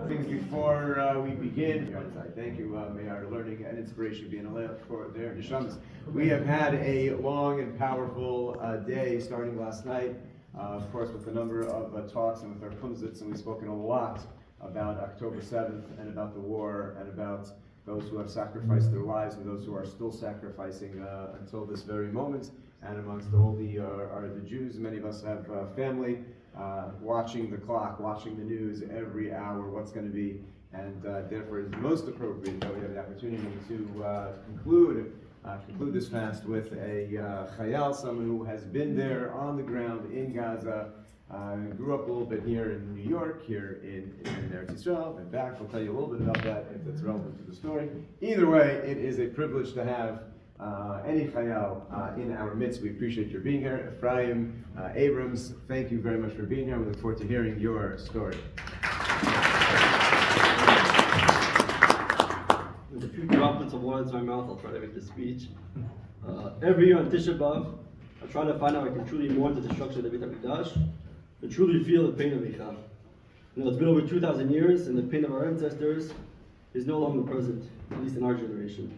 Things before we begin. Thank you. May our learning and inspiration be in a lamp for their neshamas. We have had a long and powerful day starting last night, of course, with a number of talks and with our kumzits, and we've spoken a lot about October 7th and about the war and about those who have sacrificed their lives and those who are still sacrificing until this very moment. And amongst all the Jews, many of us have family watching the clock, watching the news every hour, what's going to be, and therefore it is most appropriate that we have the opportunity to conclude this fast with a chayal, someone who has been there on the ground in Gaza, grew up a little bit here in New York, here in Eretz Yisrael, and back. We'll tell you a little bit about that if it's relevant to the story. Either way, it is a privilege to have any chayal in our midst. We appreciate your being here. Efraim Abrams, thank you very much for being here. We look forward to hearing your story. With a few droplets of water into my mouth, I'll try to make this speech. Every year on Tisha B'Av, I try to find out if I can truly mourn the destruction of the Beit HaMikdash and truly feel the pain of Micha. It's been over 2,000 years, and the pain of our ancestors is no longer present, at least in our generation.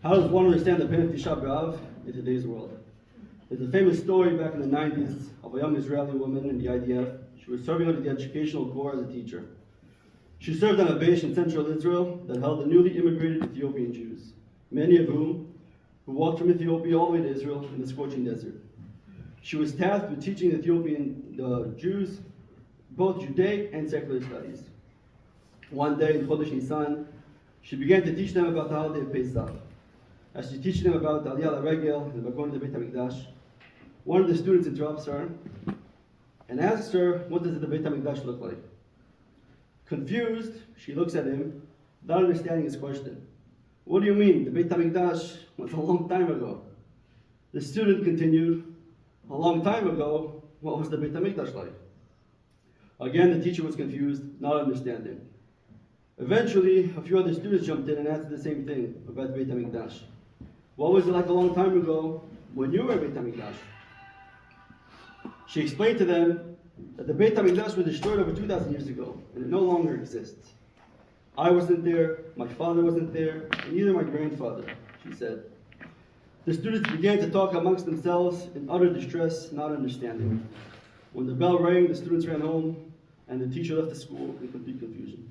How does one understand the pain of Tisha B'Av in today's world? There's a famous story back in the 90s of a young Israeli woman in the IDF. She was serving under the educational corps as a teacher. She served on a base in central Israel that held the newly immigrated Ethiopian Jews, many of whom walked from Ethiopia all the way to Israel in the scorching desert. She was tasked with teaching the Ethiopian Jews both Judaic and secular studies. One day in Chodesh Nisan, she began to teach them about the holiday of Pesach. As she's teaching them about the Aliyah Regel and the going to the Beit HaMikdash, one of the students interrupts her and asks her, what does the Beit HaMikdash look like? Confused, she looks at him, not understanding his question. What do you mean? The Beit HaMikdash was a long time ago. The student continued, a long time ago, what was the Beit HaMikdash like? Again, the teacher was confused, not understanding. Eventually, a few other students jumped in and asked the same thing about the Beit HaMikdash. What was it like a long time ago when you were at Beit HaMikdash? She explained to them that the Beit HaMikdash was destroyed over 2,000 years ago, and it no longer exists. I wasn't there, my father wasn't there, and neither my grandfather, she said. The students began to talk amongst themselves in utter distress, not understanding. When the bell rang, the students ran home, and the teacher left the school in complete confusion.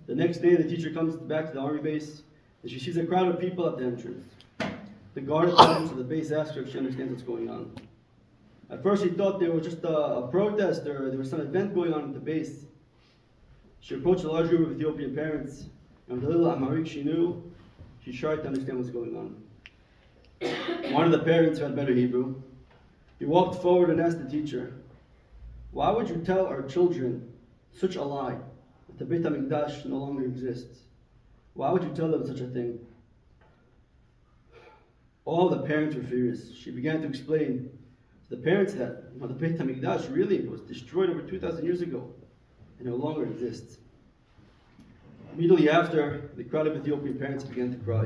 The next day, the teacher comes back to the army base, and she sees a crowd of people at the entrance. The guard attendant to the base asks her if she understands what's going on. At first, she thought there was just a protest or there was some event going on at the base. She approached a large group of Ethiopian parents, and with a little Amharic she knew, she tried to understand what's going on. One of the parents who had better Hebrew, he walked forward and asked the teacher, why would you tell our children such a lie, that the Beit HaMikdash no longer exists? Why would you tell them such a thing? All the parents were furious. She began to explain to the parents that the Beit HaMikdash really was destroyed over 2,000 years ago and no longer exists. Immediately after, the crowd of Ethiopian parents began to cry.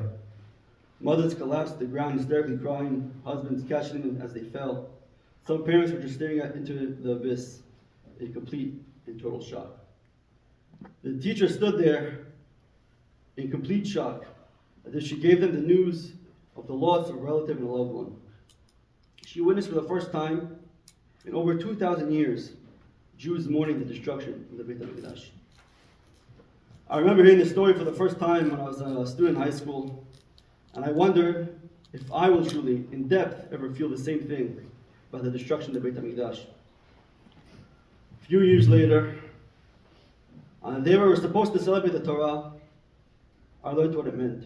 Mothers collapsed to the ground hysterically crying, husbands catching them as they fell. Some parents were just staring into the abyss in complete and total shock. The teacher stood there in complete shock as if she gave them the news of the loss of a relative and a loved one. She witnessed for the first time in over 2,000 years Jews mourning the destruction of the Beit HaMikdash. I remember hearing this story for the first time when I was a student in high school, and I wondered if I will truly, in depth, ever feel the same thing about the destruction of the Beit HaMikdash. A few years later, on the day we were supposed to celebrate the Torah, I learned what it meant.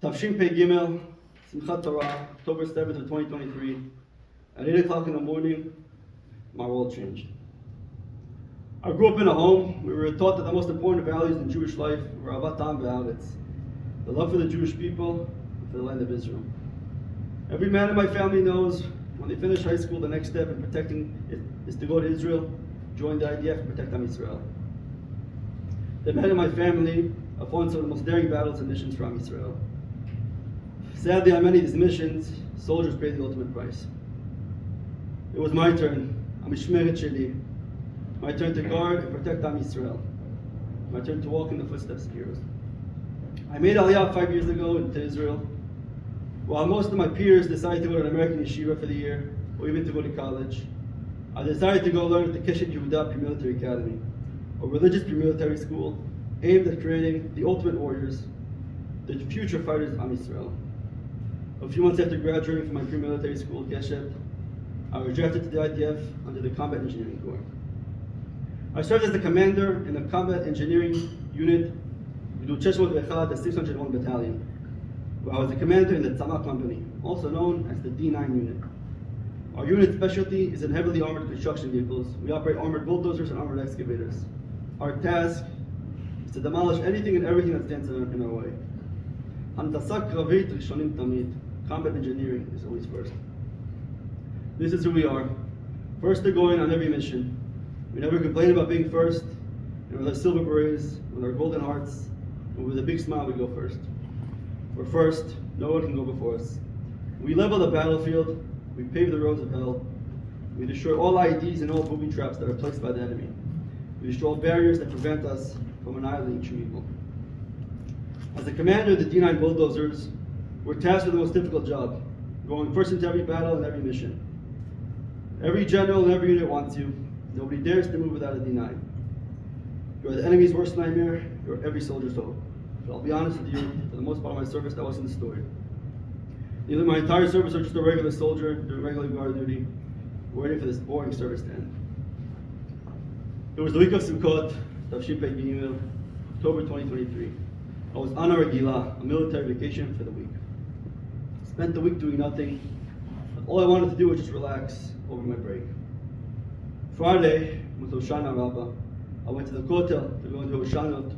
Tafshin Pei Gimel, Simchat Torah, October 7th of 2023, at 8 o'clock in the morning, my world changed. I grew up in a home where we were taught that the most important values in Jewish life were Avat Ha'am ve'Haaretz, the love for the Jewish people and for the land of Israel. Every man in my family knows when they finish high school, the next step in protecting it is to go to Israel, join the IDF, and protect Am Yisrael. The men in my family have won some of the most daring battles and missions for Am Yisrael. Sadly, on many of these missions, soldiers paid the ultimate price. It was my turn. המשמרת שלי. My turn to guard and protect Am Yisrael. My turn to walk in the footsteps of heroes. I made Aliyah 5 years ago to Israel. While most of my peers decided to go to an American yeshiva for the year, or even to go to college, I decided to go learn at the Keshet Yehuda Pre-Military Academy, a religious pre-military school aimed at creating the ultimate warriors, the future fighters of Am Yisrael. A few months after graduating from my pre-military school, Keshet, I was drafted to the IDF under the Combat Engineering Corps. I served as the commander in the Combat Engineering Unit, the 601 Battalion, where I was the commander in the Tzama Company, also known as the D9 Unit. Our unit's specialty is in heavily armored construction vehicles. We operate armored bulldozers and armored excavators. Our task is to demolish anything and everything that stands in our way. Handasak Kravit Rishonim Tamid. Combat engineering is always first. This is who we are. First to go in on every mission. We never complain about being first, and with our silver berets, with our golden hearts, and with a big smile we go first. We're first, no one can go before us. We level the battlefield, we pave the roads of hell, we destroy all IEDs and all booby traps that are placed by the enemy. We destroy all barriers that prevent us from annihilating true evil. As the commander of the D9 bulldozers, we're tasked with the most difficult job, going first into every battle and every mission. Every general and every unit wants you. Nobody dares to move without a D9. You're the enemy's worst nightmare, you're every soldier's hope. But I'll be honest with you, for the most part of my service, that wasn't the story. Either my entire service or just a regular soldier doing regular guard duty, waiting for this boring service to end. It was the week of Sukkot, Tavshin Pei Gimel, October 2023. I was on a Regila, a military vacation for the week. Spent the week doing nothing. All I wanted to do was just relax over my break. Friday, with Hoshana Rabbah, I went to the Kotel to go into Hoshanot,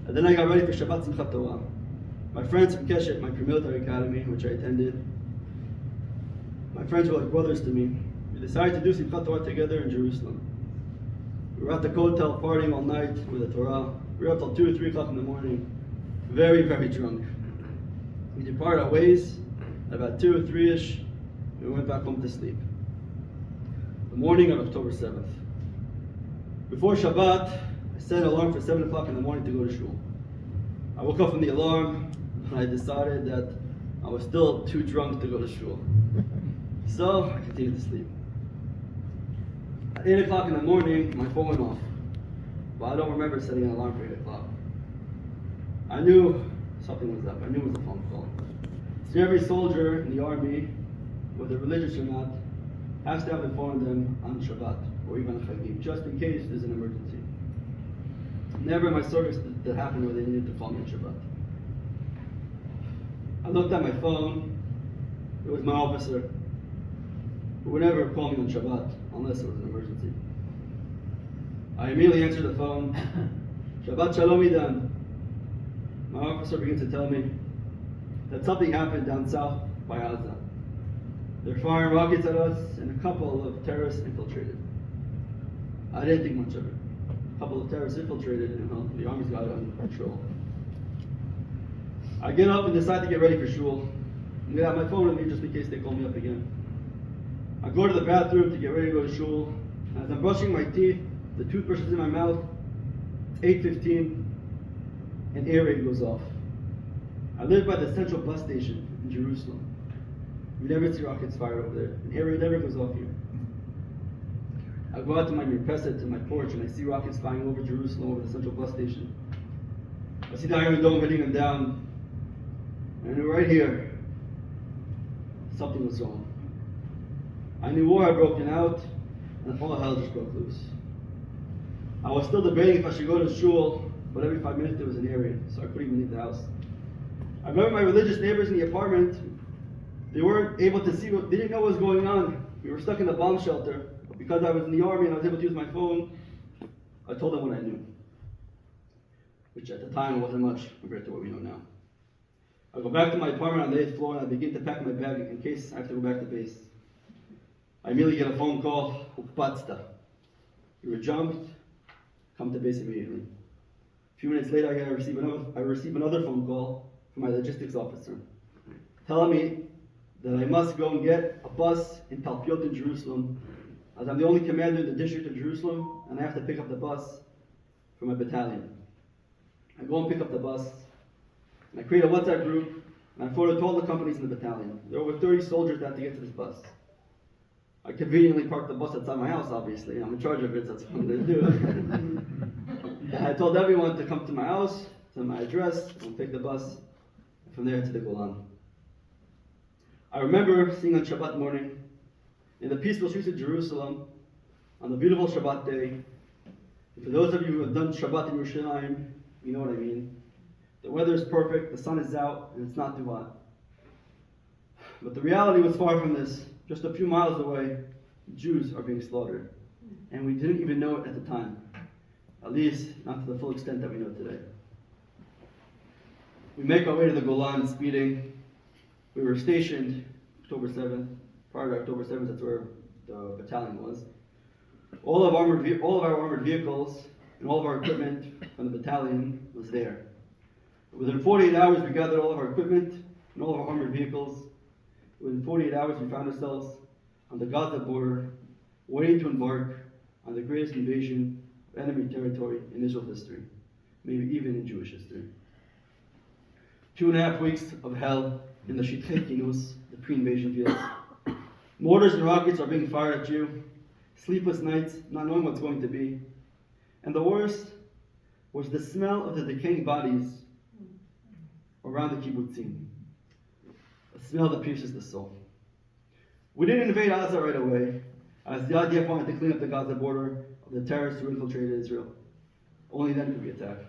and then I got ready for Shabbat Simchat Torah. My friends from Keshet, my pre-military academy, which I attended, my friends were like brothers to me. We decided to do Simchat Torah together in Jerusalem. We were at the Kotel partying all night with the Torah. We were up till 2 or 3 o'clock in the morning, very, very drunk. We departed our ways at about 2 or 3-ish, and we went back home to sleep. The morning of October 7th. Before Shabbat, I set an alarm for 7 o'clock in the morning to go to shul. I woke up from the alarm, and I decided that I was still too drunk to go to shul. So I continued to sleep. At 8 o'clock in the morning, my phone went off. But I don't remember setting an alarm for 8 o'clock. I knew something was up. I knew it was a phone call. So every soldier in the army, whether religious or not, has to have a phone on them on Shabbat or even on Chagim, just in case there's an emergency. Never in my service did that happen where they needed to call me on Shabbat. I looked at my phone. It was my officer, who would never call me on Shabbat unless it was an emergency. I immediately answered the phone. Shabbat Shalom Idan. My officer begins to tell me that something happened down south by Gaza. They're firing rockets at us, and a couple of terrorists infiltrated. I didn't think much of it. A couple of terrorists infiltrated, and the army's got it under control. I get up and decide to get ready for shul. I'm gonna have my phone with me just in case they call me up again. I go to the bathroom to get ready to go to shul. As I'm brushing my teeth, the toothbrush is in my mouth. It's 8:15, and air raid goes off. I live by the central bus station in Jerusalem. You never see rockets fired over there. An air raid never goes off here. I go out to my mirpeset, to my porch, and I see rockets flying over Jerusalem, over the central bus station. I see the Iron Dome hitting them down. And right here, something was wrong. I knew war had broken out, and all hell just broke loose. I was still debating if I should go to shul, but every 5 minutes there was an air raid, so I couldn't even leave the house. I remember my religious neighbors in the apartment. They weren't able to see, they didn't know what was going on. We were stuck in the bomb shelter. But because I was in the army and I was able to use my phone, I told them what I knew. Which at the time wasn't much compared to what we know now. I go back to my apartment on the 8th floor and I begin to pack my bag in case I have to go back to base. I immediately get a phone call, Ukpatsta. You were jumped, come to base immediately. A few minutes later I receive another phone call from my logistics officer, telling me that I must go and get a bus in Talpiot in Jerusalem as I'm the only commander in the district of Jerusalem, and I have to pick up the bus for my battalion. I go and pick up the bus, and I create a WhatsApp group, and I forward to all the companies in the battalion. There are over 30 soldiers that have to get to this bus. I conveniently parked the bus outside my house, obviously. I'm in charge of it, so that's what I'm going to do. And I told everyone to come to my house, to my address, and take the bus, and from there to the Golan. I remember seeing on Shabbat morning, in the peaceful streets of Jerusalem, on the beautiful Shabbat day, and for those of you who have done Shabbat in Yerushalayim, you know what I mean. The weather is perfect, the sun is out, and it's not too hot. But the reality was far from this. Just a few miles away, Jews are being slaughtered. And we didn't even know it at the time. At least, not to the full extent that we know today. We make our way to the Golan speeding. We were stationed October 7th. Prior to October 7th, that's where the battalion was. All of our armored vehicles and all of our equipment from the battalion was there. Within 48 hours, we gathered all of our equipment and all of our armored vehicles. Within 48 hours, we found ourselves on the Gaza border, waiting to embark on the greatest invasion of enemy territory in Israel history, maybe even in Jewish history. 2.5 weeks of hell in the Shitchei Kinus, the pre-invasion fields. Mortars and rockets are being fired at you. Sleepless nights, not knowing what's going to be. And the worst was the smell of the decaying bodies around the kibbutzim. A smell that pierces the soul. We didn't invade Gaza right away, as the IDF wanted to clean up the Gaza border of the terrorists who infiltrated Israel. Only then could we attack.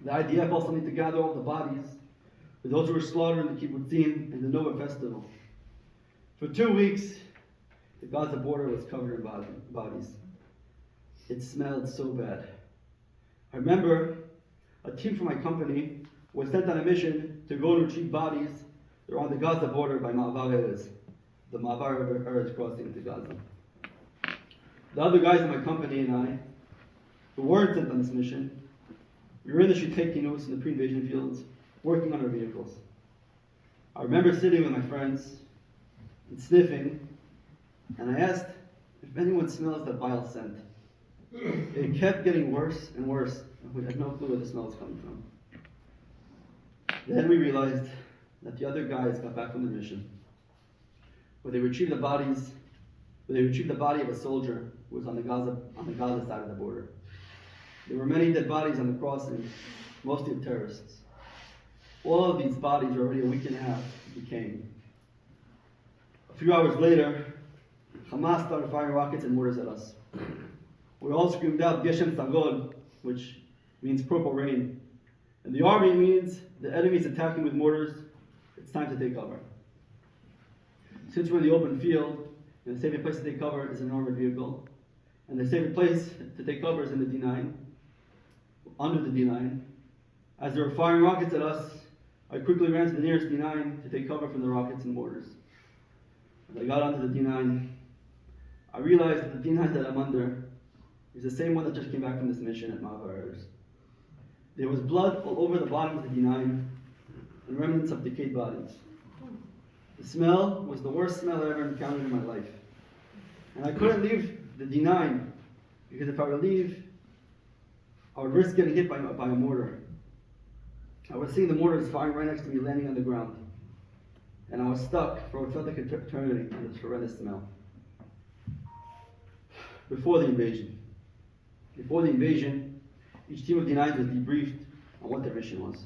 The IDF also needed to gather all the bodies for those who were slaughtered in the kibbutzim in the Nova festival. For 2 weeks, the Gaza border was covered in bodies. It smelled so bad. I remember a team from my company was sent on a mission to go and retrieve bodies. They're on the Gaza border by Ma'avar Erez, the Ma'avar Erez crossing into Gaza. The other guys in my company and I, who weren't sent on this mission, we were in the Shitchei Kinus in the pre-invasion fields, working on our vehicles. I remember sitting with my friends and sniffing, and I asked if anyone smells that vile scent. It kept getting worse and worse, and we had no clue where the smell was coming from. Then we realized that the other guys got back from the mission, where they retrieved the body of a soldier who was on the Gaza side of the border. There were many dead bodies on the crossing, mostly of terrorists. All of these bodies were already a week and a half decaying. A few hours later, Hamas started firing rockets and mortars at us. We all screamed out Geshem Sagol, which means purple rain. And the army means the enemy is attacking with mortars. It's time to take cover. Since we're in the open field, and the safest place to take cover is an armored vehicle, and the safest place to take cover is in the D9, under the D9. As they were firing rockets at us, I quickly ran to the nearest D9 to take cover from the rockets and mortars. As I got onto the D9, I realized that the D9 that I'm under is the same one that just came back from this mission at Ma'avar Erez. There was blood all over the bottom of the D9 and remnants of decayed bodies. The smell was the worst smell I ever encountered in my life. And I couldn't leave the D9 because if I were to leave, I would risk getting hit by a mortar. I was seeing the mortars firing right next to me, landing on the ground. And I was stuck for what felt like an eternity in this horrendous smell. Before the invasion, each team of D9s was debriefed on what their mission was.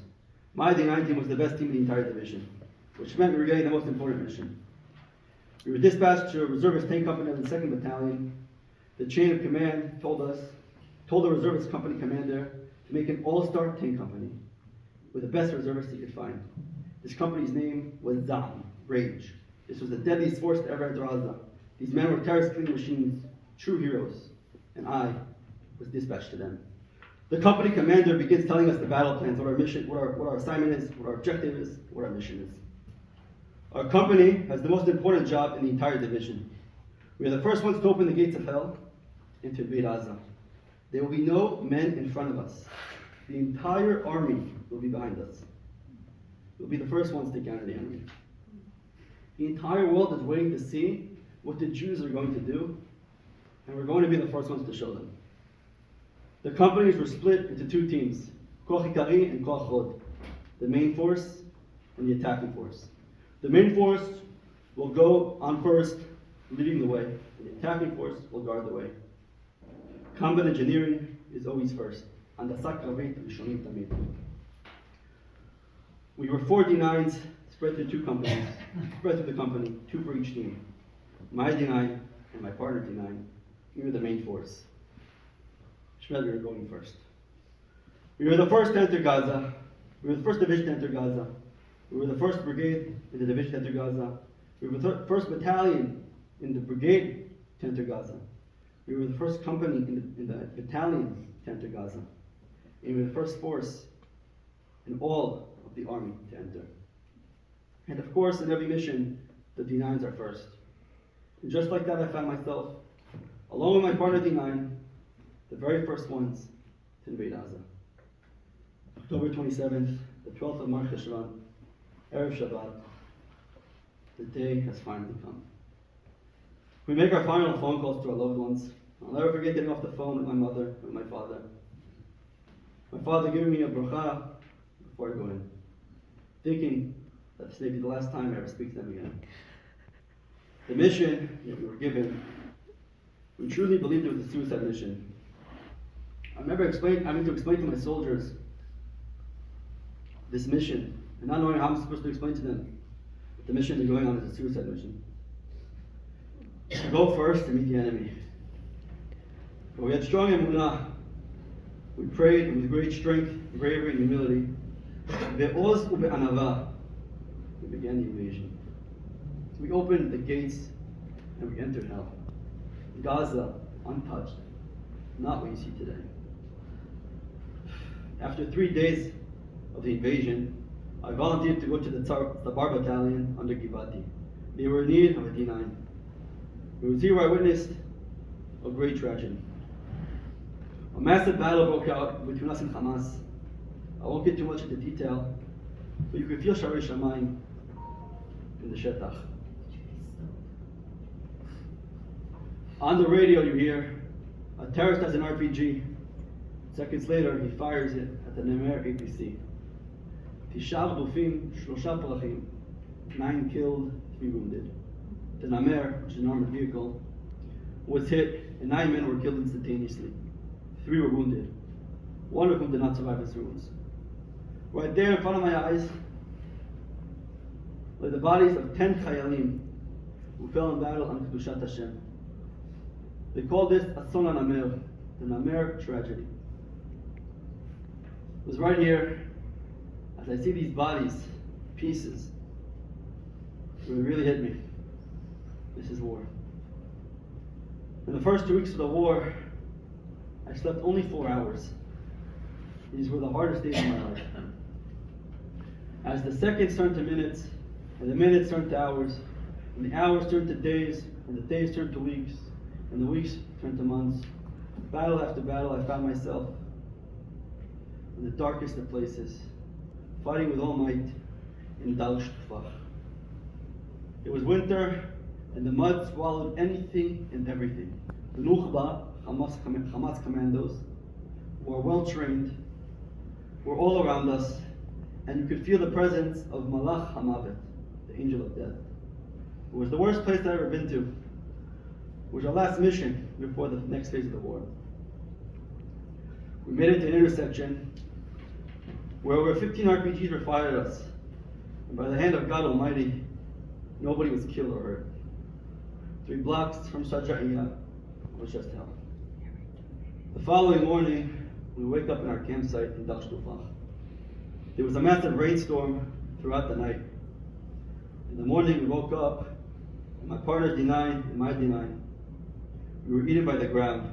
My D9 team was the best team in the entire division, which meant we were getting the most important mission. We were dispatched to a reservist tank company of the 2nd Battalion. The chain of command told the reservist company commander to make an all-star tank company with the best reservists he could find. This company's name was Zam, Rage. This was the deadliest force to ever enter Gaza. These men were terrorist-killing machines, true heroes, and I was dispatched to them. The company commander begins telling us the battle plans, what our mission, what our assignment is, what our objective is, what our mission is. Our company has the most important job in the entire division. We are the first ones to open the gates of hell and to invade Gaza. There will be no men in front of us. The entire army will be behind us. We'll be the first ones to counter the enemy. The entire world is waiting to see what the Jews are going to do and we're going to be the first ones to show them. The companies were split into two teams, Koch Ikari and Koch Hod, the main force and the attacking force. The main force will go on first, leading the way, and the attacking force will guard the way. Combat engineering is always first. Handasak Kravit Rishonim Tamid. We were 4 D9s spread through the company, 2 for each team. My D9 and my partner D9, we were the main force. Shmuel, we were going first. We were the first to enter Gaza. We were the first division to enter Gaza. We were the first brigade in the division to enter Gaza. We were the first battalion in the brigade to enter Gaza. We were the first company in the battalion to enter Gaza. And we were the first force in all of the army to enter. And of course, in every mission, the D9s are first. And just like that, I found myself, along with my partner D9, the very first ones to invade Gaza. October 27th, the 12th of Mar Cheshvan, Erev Shabbat, the day has finally come. We make our final phone calls to our loved ones. I'll never forget getting off the phone with my mother and my father. My father giving me a bracha before I go in, thinking that this may be the last time I ever speak to them again. The mission that we were given, we truly believed it was a suicide mission. I remember having to explain to my soldiers this mission, and not knowing how I'm supposed to explain to them the mission they're going on is a suicide mission. To go first to meet the enemy. But we had strong emunah. We prayed with great strength, bravery, and humility. Ve'oz ube'anava. We began the invasion. We opened the gates and we entered hell. Gaza, untouched. Not what you see today. After 3 days of the invasion, I volunteered to go to the Bar battalion under Givati. They were in need of a D9. It was here where I witnessed a great tragedy. A massive battle broke out between us and Hamas. I won't get too much into detail, but you could feel Sharei Shamayim in the Shetach. On the radio you hear, a terrorist has an RPG. Seconds later, he fires it at the Nemer APC. Tishav Lufim, Shlosha Palachim, 9 killed, 3 wounded. The Namer, which is an armored vehicle, was hit and 9 men were killed instantaneously. 3 were wounded, 1 of whom did not survive his wounds. Right there in front of my eyes lay the bodies of 10 Chayalim who fell in battle on Kedushat Hashem. They called this Ason HaNamer, the Namer tragedy. It was right here, as I see these bodies, pieces, where it really hit me. This is war. In the first 2 weeks of the war, I slept only 4 hours. These were the hardest days of my life. As the seconds turned to minutes, and the minutes turned to hours, and the hours turned to days, and the days turned to weeks, and the weeks turned to months, battle after battle, I found myself in the darkest of places, fighting with all might in Dal Shtufach. It was winter, and the mud swallowed anything and everything. The Nukhba, Hamas commandos, were well trained, were all around us, and you could feel the presence of Malach Hamavet, the angel of death. It was the worst place I'd ever been to. It was our last mission before the next phase of the war. We made it to an intersection where over 15 RPGs were fired at us. And by the hand of God Almighty, nobody was killed or hurt. 3 blocks from Shaja'iyah was just hell. The following morning, we wake up in our campsite in Dal Shtufach. There was a massive rainstorm throughout the night. In the morning, we woke up, and my partner's D9 and my D9, we were eaten by the ground.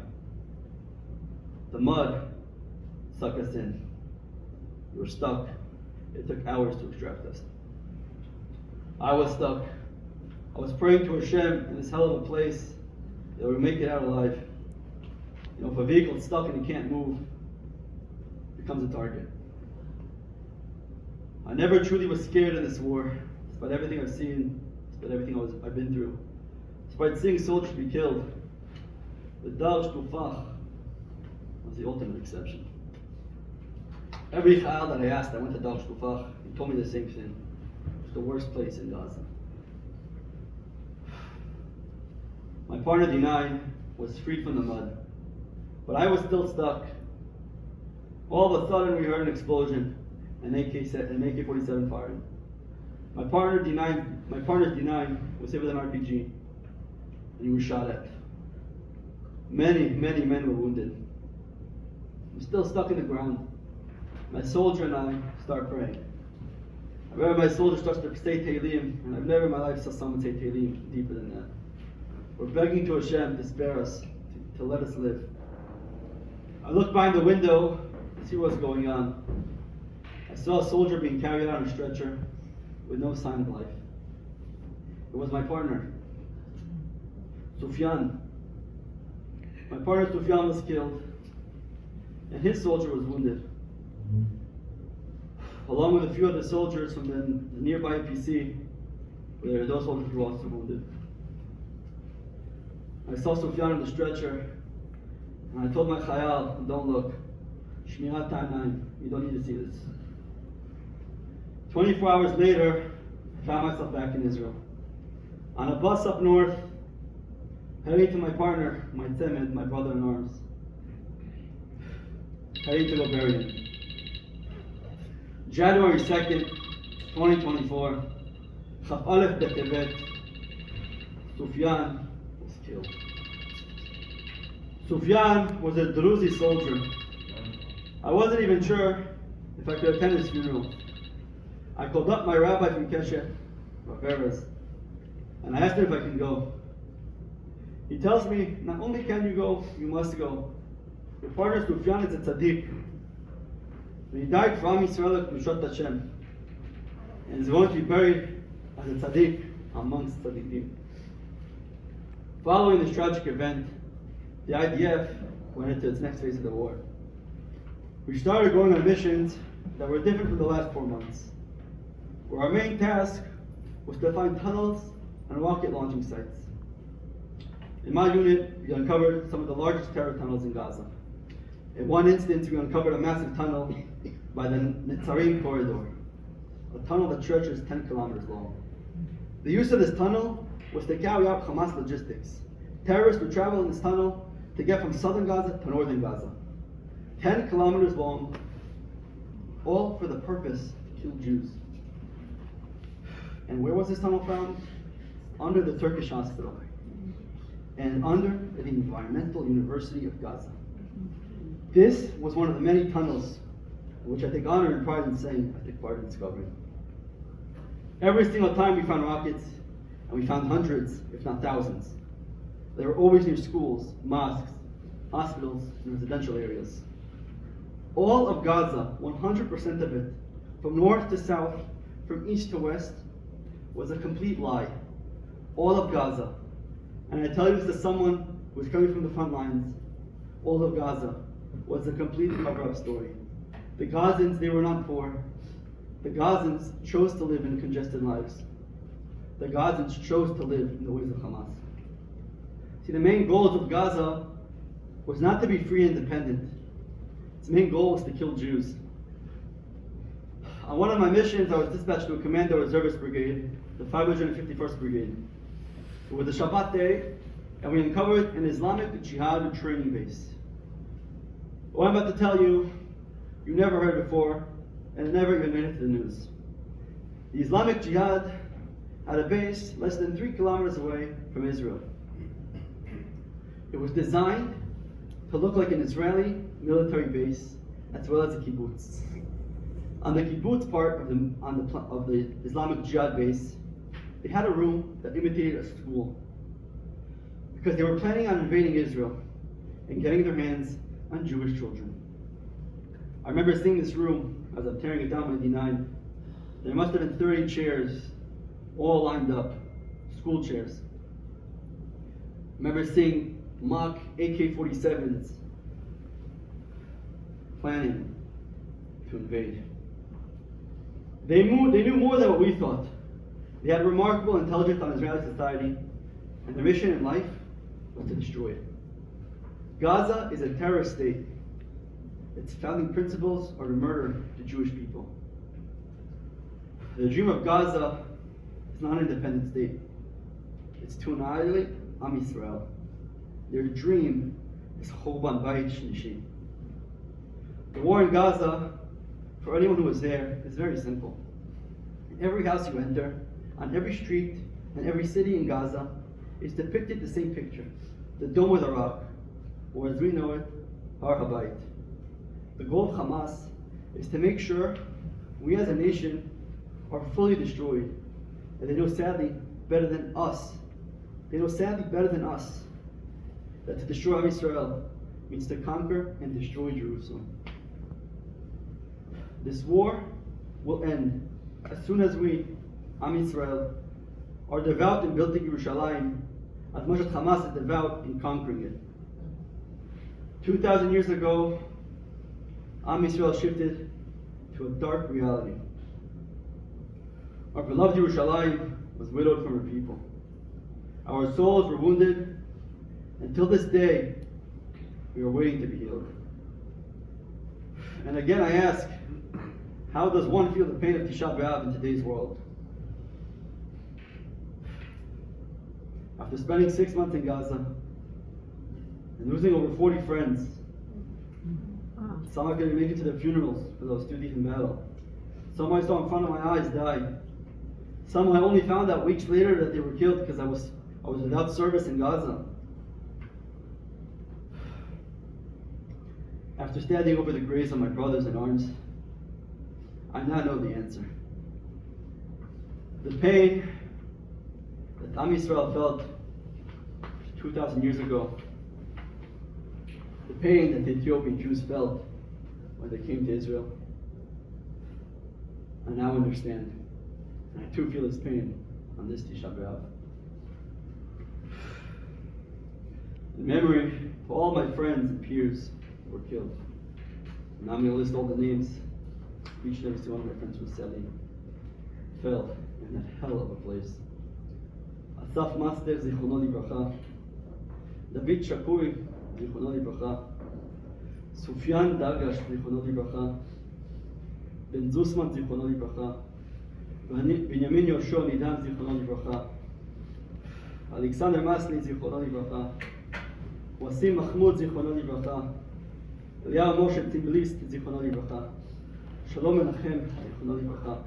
The mud sucked us in. We were stuck. It took hours to extract us. I was stuck. I was praying to Hashem in this hell of a place that we would make it out alive. You know, if a vehicle is stuck and it can't move, it becomes a target. I never truly was scared in this war, despite everything I've seen, despite everything I've been through, despite seeing soldiers be killed. The Dar Shtufach was the ultimate exception. Every child that I asked, I went to Dar Shtufach, he told me the same thing. It's the worst place in Gaza. My partner D9 was freed from the mud, but I was still stuck. All of a sudden we heard an explosion, an AK-47 firing. My partner's D9 was hit with an RPG, and he was shot at. Many men were wounded. I'm still stuck in the ground. My soldier and I start praying. I remember my soldier starts to say Tehillim, and I've never in my life saw someone say Tehillim deeper than that. We're begging to Hashem to spare us, to let us live. I looked behind the window to see what's going on. I saw a soldier being carried out on a stretcher with no sign of life. It was my partner, Sufyan. My partner Sufyan was killed, and his soldier was wounded. Along with a few other soldiers from the nearby PC, where those soldiers were also wounded. I saw Sufyan on the stretcher, and I told my Chayal, don't look. Shmirat Ta'anayim, you don't need to see this. 24 hours later, I found myself back in Israel. On a bus up north, heading to my partner, my Tzemed, my brother in arms. Heading to go bury him. January 2nd, 2024, Chaf Aleph Betevet, Sufyan was killed. Sufyan was a Druzi soldier. I wasn't even sure if I could attend his funeral. I called up my rabbi from Keshet, Rav Abrams, and I asked him if I can go. He tells me, not only can you go, you must go. Your partner Sufyan is a tzaddik. He died for Am Yisrael Kedushat Hashem, and is going to be buried as a tzaddik amongst tzaddikim. Following this tragic event, the IDF went into its next phase of the war. We started going on missions that were different from the last 4 months, where our main task was to find tunnels and rocket launching sites. In my unit, we uncovered some of the largest terror tunnels in Gaza. In one instance, we uncovered a massive tunnel by the Netzarim corridor, a tunnel that stretches 10 kilometers long. The use of this tunnel was to carry out Hamas logistics. Terrorists would travel in this tunnel to get from southern Gaza to northern Gaza. 10 kilometers long, all for the purpose to kill Jews. And where was this tunnel found? Under the Turkish hospital and under the Environmental University of Gaza. This was one of the many tunnels which I take honor and pride in saying I took part in discovering. Every single time we found rockets, and we found hundreds, if not thousands, they were always near schools, mosques, hospitals, and residential areas. All of Gaza, 100% of it, from north to south, from east to west, was a complete lie. All of Gaza. And I tell you this as someone who was coming from the front lines. All of Gaza was a complete cover-up story. The Gazans, they were not poor. The Gazans chose to live in congested lives. The Gazans chose to live in the ways of Hamas. See, the main goals of Gaza was not to be free and independent. Its main goal was to kill Jews. On one of my missions, I was dispatched to a Commander Reservist Brigade, the 551st Brigade. It was a Shabbat day, and we uncovered an Islamic Jihad training base. What I'm about to tell you, you never heard before, and it never even made it to the news. The Islamic Jihad had a base less than 3 kilometers away from Israel. It was designed to look like an Israeli military base, as well as a kibbutz. On the kibbutz part of the Islamic Jihad base, they had a room that imitated a school, because they were planning on invading Israel and getting their hands on Jewish children. I remember seeing this room as I'm tearing it down with D9. There must have been 30 chairs, all lined up, school chairs. I remember seeing mock AK-47s planning to invade. They knew more than what we thought. They had remarkable intelligence on Israeli society, and their mission in life was to destroy it. Gaza is a terrorist state. Its founding principles are to murder the Jewish people. The dream of Gaza is not an independent state. It's to annihilate Am Yisrael. Their dream is Churban Bayit Shlishi. The war in Gaza, for anyone who was there, is very simple. In every house you enter, on every street, and every city in Gaza, is depicted the same picture. The Dome with a rock, or as we know it, Har HaBayit. The goal of Hamas is to make sure we as a nation are fully destroyed. And they know sadly better than us. They know sadly better than us that to destroy Am Yisrael means to conquer and destroy Jerusalem. This war will end as soon as we, Am Yisrael, are devout in building Yerushalayim as much as Hamas is devout in conquering it. 2,000 years ago, Am Yisrael shifted to a dark reality. Our beloved Yerushalayim was widowed from her people. Our souls were wounded. Until this day, we are waiting to be healed. And again I ask, how does one feel the pain of Tisha B'Av in today's world? After spending 6 months in Gaza and losing over 40 friends, some I couldn't make it to their funerals because I was too deep in battle. Some I saw in front of my eyes die. Some I only found out weeks later that they were killed because I was without service in Gaza. After standing over the graves of my brothers in arms, I now know the answer. The pain that Am Yisrael felt 2,000 years ago, the pain that the Ethiopian Jews felt when they came to Israel, I now understand. And I too feel his pain on this Tisha B'Av. In memory for all my friends and peers who were killed. And I'm going to list all the names. Each and every one of my friends who sadly fell in that hell of a place. Asaf Master, Zichrono Livracha. David Shakuri, Zichrono Livracha. Sufyan Dargash, Zichrono Livracha. Ben Zusman, Zichrono Livracha. Benjamin Yoshua Nidan, Zichrono Livracha. Alexander Masli, Zichrono Livracha. Wasim Mahmoud, Zichrono Livracha. Eliyahu Moshe Tiblis, Zichrono Livracha. Shalom Menachem, Zichrono Livracha.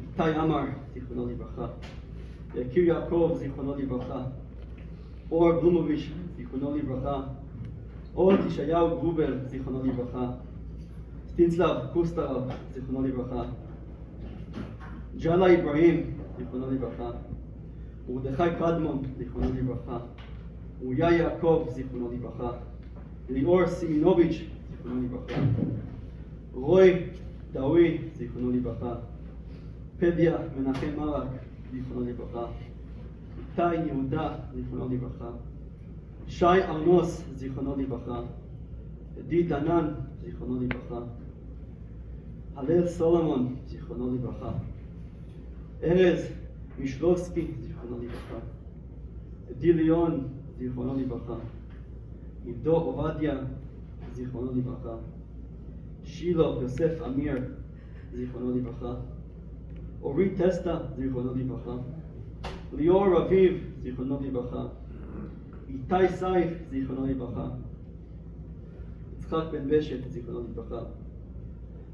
Itai Amar, Zichrono Livracha. Yakir Yaakov, Zichrono Livracha. Or Blumovich, Zichrono Livracha. Or Tishayahu Gruber, Zichrono Livracha. Stinslav Kustarov, Zichrono Livracha. Jala Ibrahim, Zichrono Livracha. Mordechai Kadmon, Zichrono Livracha. Uya Yaakov, Zichrono Livracha. Lior Siminovich, Zichrono Livracha. Roy Dawi, Zichrono Livracha. Pedia Menachem Marak, Zichrono Livracha. Itai Yehuda, Zichrono Livracha. Shai Arnos, Zichrono Livracha. Edith Anan, Zichrono Livracha. Halel Solomon, Zichrono Livracha. Erez Mishlovsky, Zichrono Livracha. Edi Leon, Zichrono Livracha. Ido Ovadia, Zichrono Livracha. Shiloh Yosef Amir, Zichrono Livracha. Ori Testa, Zichrono Livracha. Lior Raviv, Zichrono Livracha. Itai Saif, Zichrono Livracha. Yitzchak Ben Beshet, Zichrono Livracha.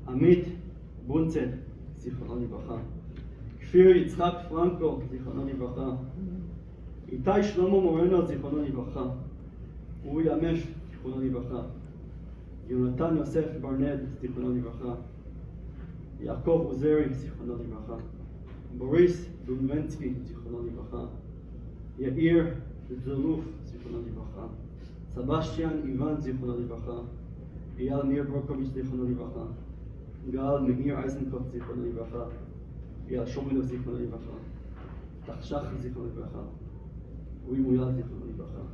Amit Bunze, Zichrono Livracha. Kfir Yitzchak Franco, Zichrono Livracha. Itai Shlomo Moreno, Zichrono Livracha. Uri Amesh, Zichrono Livracha. Yonatan Yosef Barned, Zichrono Livracha. Yaakov Uzeri, Zichrono Livracha. Boris Dunvensky, Zichrono Livracha. Yair Zoluf, Zichrono Livracha. Sebastian Ivan, Zichrono Livracha. Eyal Nir Brokovich, Zichrono Livracha. Gal Meir Eisenkopf, Zichrono Livracha. Eyal Shominov, Zichrono Livracha. Tachshach, Zichrono Livracha. Uri Muyal, Zichrono Livracha.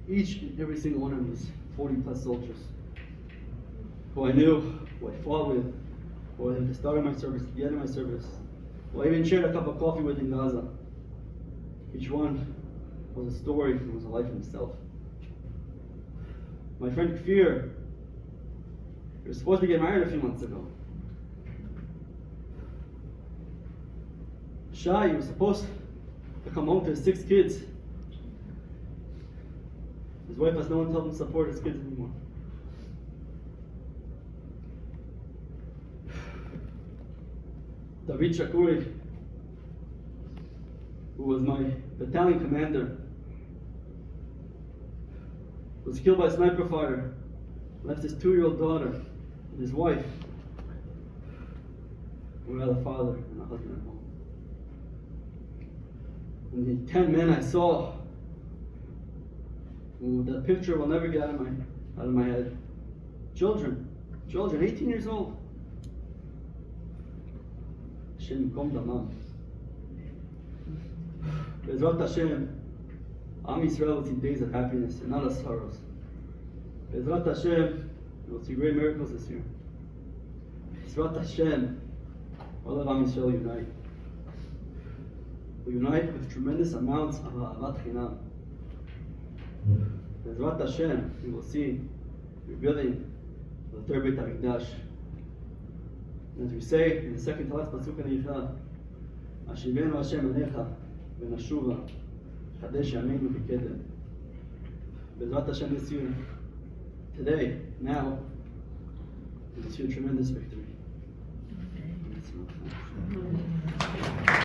Each and every single one of these 40 plus soldiers who I knew, who I fought with, who at the start of my service, at the end of my service, who I even shared a cup of coffee with in Gaza. Each one was a story, it was a life in itself. My friend Kfir, he was supposed to get married a few months ago. Shai, he was supposed to come home to his 6 kids. His wife has no one to help him support his kids anymore. David Shakuri, who was my battalion commander, was killed by a sniper fighter, left his 2-year-old daughter and his wife without a father and a husband at home. And the 10 men I saw, that picture will never get out of my head. Children, 18 years old. Hashem ykom damam. Bezrat Hashem, Am Yisrael will see days of happiness and not of sorrows. Bezrat Hashem, we will see great miracles this year. Bezrat Hashem, all of Am Yisrael unite. We unite with tremendous amounts of ahavat chinam. Bezrat Hashem, we will see rebuilding the third Beit HaMikdash. As we say in the second to last pasuk in Eicha, Ashivenu Hashem Alecha v'nashuva chadesh yameinu b'kedem. Bezrat Hashem this year, today, now, we will see a tremendous victory.